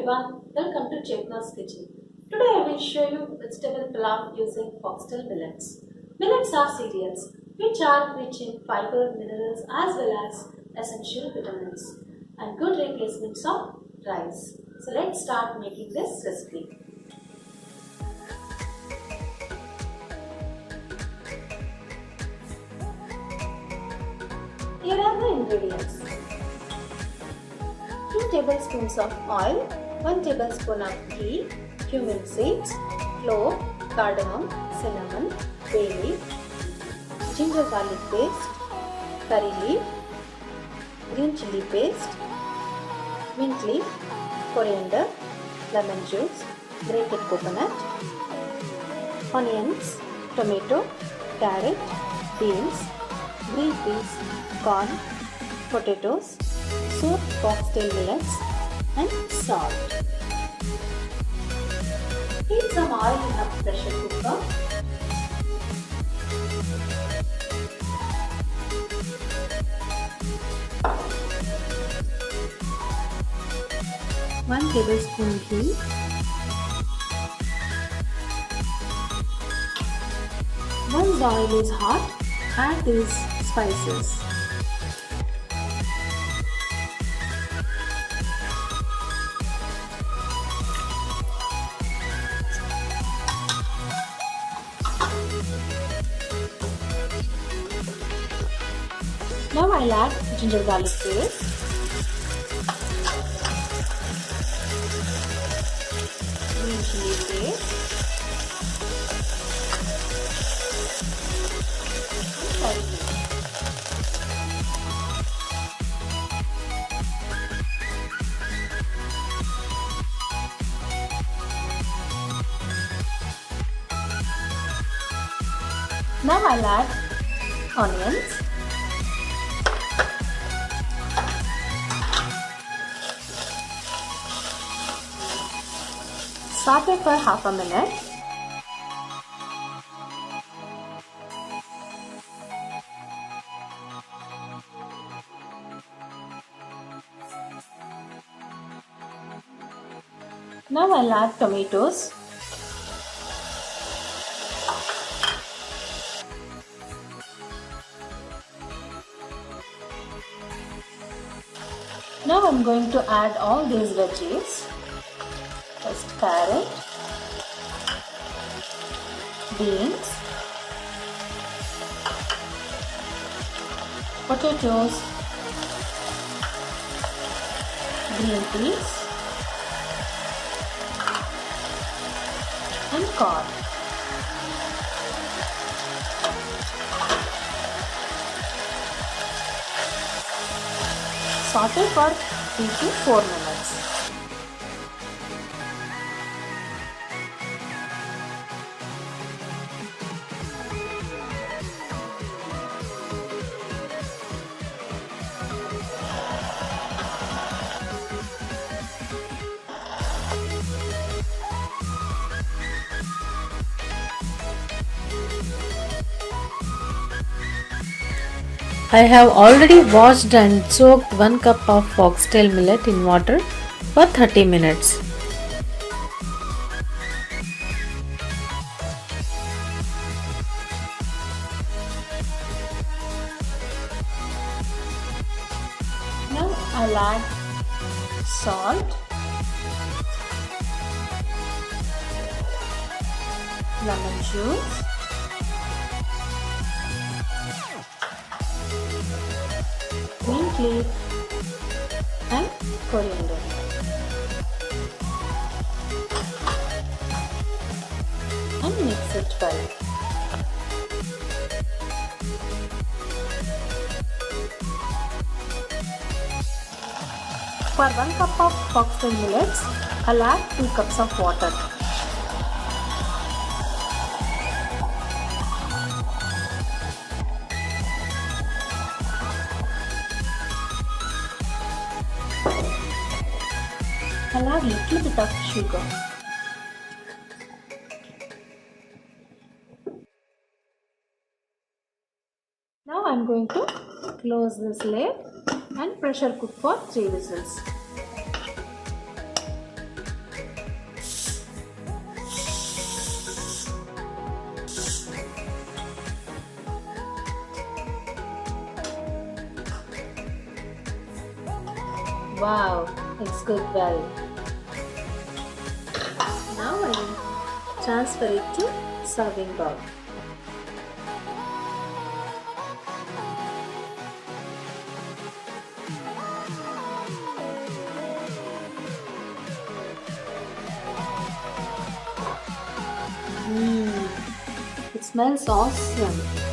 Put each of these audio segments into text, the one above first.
everyone, welcome to Chetana's kitchen. Today I will show you vegetable pulav using foxtail millets. Millets are cereals which are rich in fiber, minerals as well as essential vitamins and good replacements of rice. So let's start making this recipe. Here are the ingredients. 2 tablespoons of oil, 1 tablespoon of ghee, cumin seeds, clove, cardamom, cinnamon, bay leaf, ginger garlic paste, curry leaf, green chili paste, mint leaf, coriander, lemon juice, grated coconut, onions, tomato, carrot, beans, green peas, corn, potatoes, soaked foxtail millets and salt. Heat some oil in a pressure cooker. One tablespoon ghee. Once the oil is hot, add these spices. Now I'll add ginger garlic paste, green chili paste, and curry leaf. Now I'll add onions. Saute for half a minute. Now I'll add tomatoes. Now I'm going to add all these veggies. First carrot, beans, potatoes, green peas and corn. Saute for 3 to 4 minutes. I have already washed and soaked 1 cup of foxtail millet in water for 30 minutes. Now I'll add salt, lemon juice, mint leaf and coriander. And mix it well. For 1 cup of foxtail millets, I'll add 2 cups of water. I'll add little bit of sugar. Now I'm going to close this lid and pressure cook for 3 whistles. Wow, it's cooked well. Now I will transfer it to serving bowl. It smells awesome.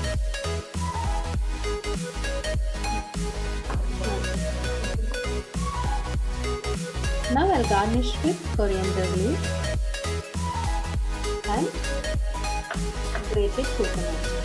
Now I'll garnish with coriander leaf and grated coconut.